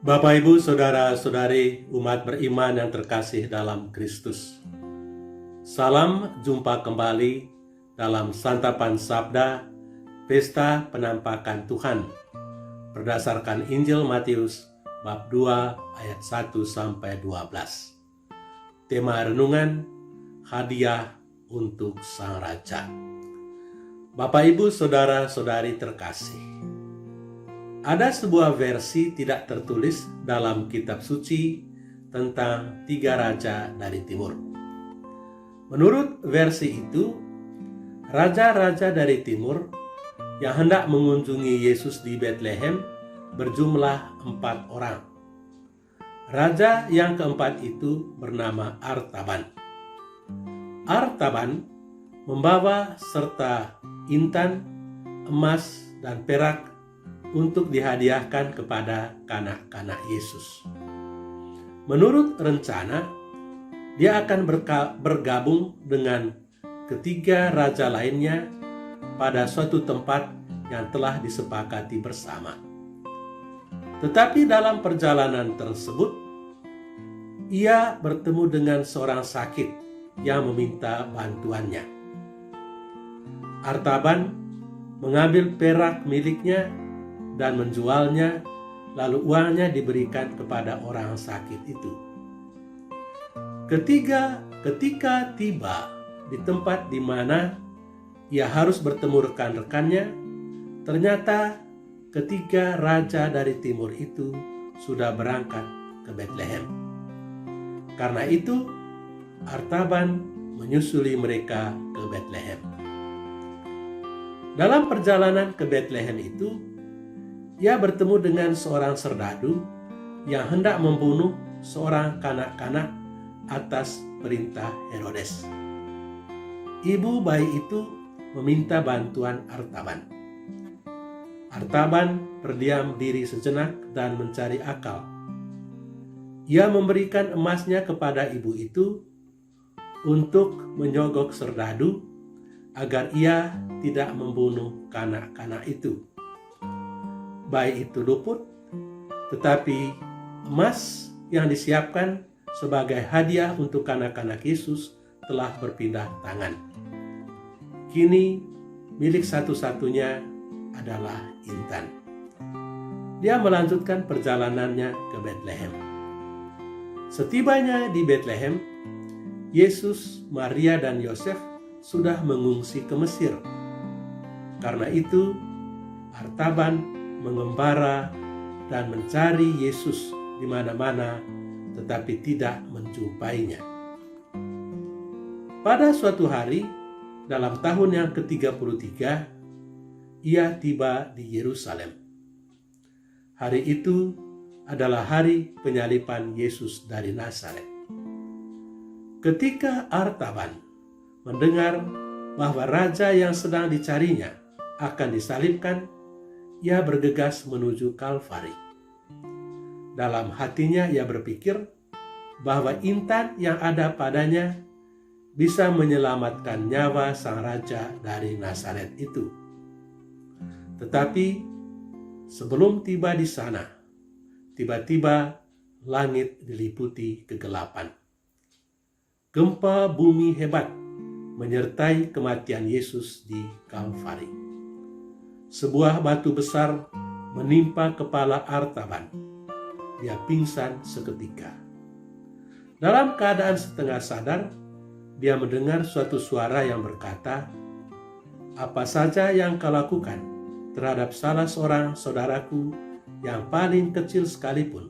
Bapak, Ibu, Saudara-saudari, umat beriman yang terkasih dalam Kristus. Salam jumpa kembali dalam Santapan Sabda, Pesta Penampakan Tuhan, berdasarkan Injil Matius bab 2 ayat 1-12. Tema renungan, hadiah untuk Sang Raja. Bapak, Ibu, Saudara-saudari terkasih, ada sebuah versi tidak tertulis dalam kitab suci tentang 3 raja dari timur. Menurut versi itu, raja-raja dari timur yang hendak mengunjungi Yesus di Betlehem berjumlah 4 orang. Raja yang keempat itu bernama Artaban. Artaban membawa serta intan, emas, dan perak untuk dihadiahkan kepada kanak-kanak Yesus. Menurut rencana, dia akan bergabung dengan ketiga raja lainnya pada suatu tempat yang telah disepakati bersama. Tetapi dalam perjalanan tersebut, ia bertemu dengan seorang sakit yang meminta bantuannya. Artaban mengambil perak miliknya dan menjualnya, lalu uangnya diberikan kepada orang sakit itu. Ketika tiba di tempat di mana ia harus bertemu rekan-rekannya, ternyata ketiga raja dari timur itu sudah berangkat ke Betlehem. Karena itu, Artaban menyusuli mereka ke Betlehem. Dalam perjalanan ke Betlehem itu, ia bertemu dengan seorang serdadu yang hendak membunuh seorang kanak-kanak atas perintah Herodes. Ibu bayi itu meminta bantuan Artaban. Artaban berdiam diri sejenak dan mencari akal. Ia memberikan emasnya kepada ibu itu untuk menyogok serdadu agar ia tidak membunuh kanak-kanak itu. Bayi itu luput, tetapi emas yang disiapkan sebagai hadiah untuk kanak-kanak Yesus telah berpindah tangan. Kini milik satu-satunya adalah intan. Dia melanjutkan perjalanannya ke Betlehem. Setibanya di Betlehem, Yesus, Maria, dan Yosef sudah mengungsi ke Mesir. Karena itu, Artaban mengembara dan mencari Yesus di mana-mana, tetapi tidak menjumpainya. Pada suatu hari, dalam tahun yang ke-33, ia tiba di Yerusalem. Hari itu adalah hari penyaliban Yesus dari Nazaret. Ketika Artaban mendengar bahwa raja yang sedang dicarinya akan disalibkan, ia bergegas menuju Kalvari. Dalam hatinya ia berpikir bahwa intan yang ada padanya bisa menyelamatkan nyawa sang raja dari Nazaret itu. Tetapi sebelum tiba di sana, tiba-tiba langit diliputi kegelapan. Gempa bumi hebat menyertai kematian Yesus di Kalvari. Sebuah batu besar menimpa kepala Artaban. Dia pingsan seketika. Dalam keadaan setengah sadar, dia mendengar suatu suara yang berkata, "Apa saja yang kau lakukan terhadap salah seorang saudaraku yang paling kecil sekalipun,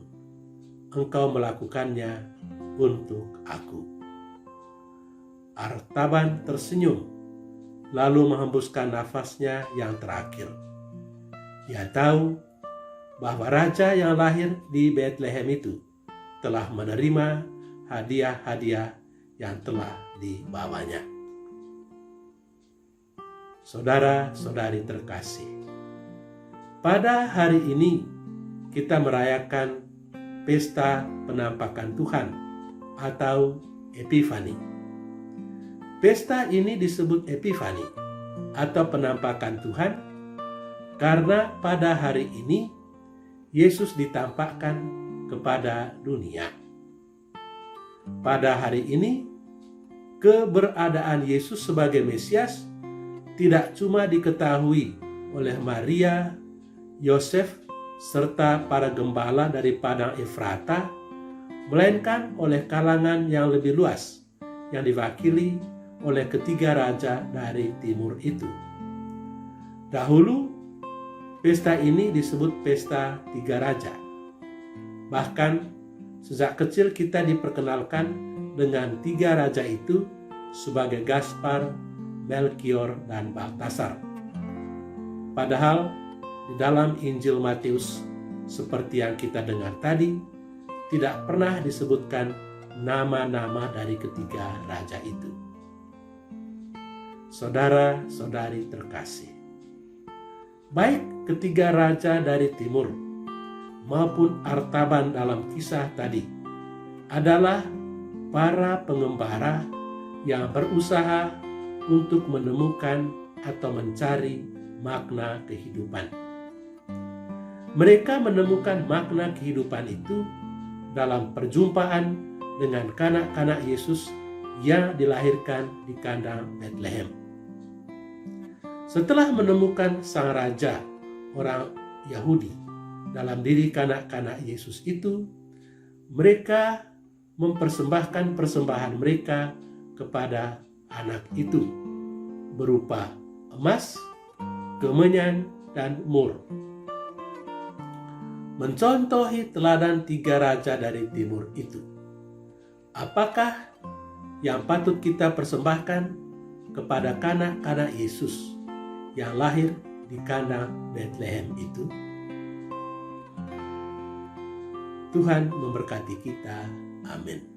engkau melakukannya untuk aku." Artaban tersenyum, lalu menghembuskan nafasnya yang terakhir. Dia tahu bahwa raja yang lahir di Betlehem itu telah menerima hadiah-hadiah yang telah dibawanya. Saudara-saudari terkasih, pada hari ini kita merayakan Pesta Penampakan Tuhan atau Epifani. Pesta ini disebut Epifani atau penampakan Tuhan karena pada hari ini Yesus ditampakkan kepada dunia. Pada hari ini, keberadaan Yesus sebagai Mesias tidak cuma diketahui oleh Maria, Yosef, serta para gembala dari padang Efrata, melainkan oleh kalangan yang lebih luas yang diwakili oleh ketiga raja dari timur itu. Dahulu, pesta ini disebut pesta tiga raja. Bahkan, sejak kecil kita diperkenalkan dengan tiga raja itu sebagai Gaspar, Melkior, dan Baltasar. Padahal, di dalam Injil Matius, seperti yang kita dengar tadi, tidak pernah disebutkan nama-nama dari ketiga raja itu. Saudara-saudari terkasih, baik ketiga raja dari timur maupun Artaban dalam kisah tadi adalah para pengembara yang berusaha untuk menemukan atau mencari makna kehidupan. Mereka menemukan makna kehidupan itu dalam perjumpaan dengan kanak-kanak Yesus yang dilahirkan di kandang Betlehem. Setelah menemukan sang raja orang Yahudi dalam diri kanak-kanak Yesus itu, mereka mempersembahkan persembahan mereka kepada anak itu berupa emas, kemenyan, dan mur. Mencontohi teladan tiga raja dari timur itu, apakah yang patut kita persembahkan kepada kanak-kanak Yesus yang lahir di kandang Betlehem itu? Tuhan memberkati kita. Amin.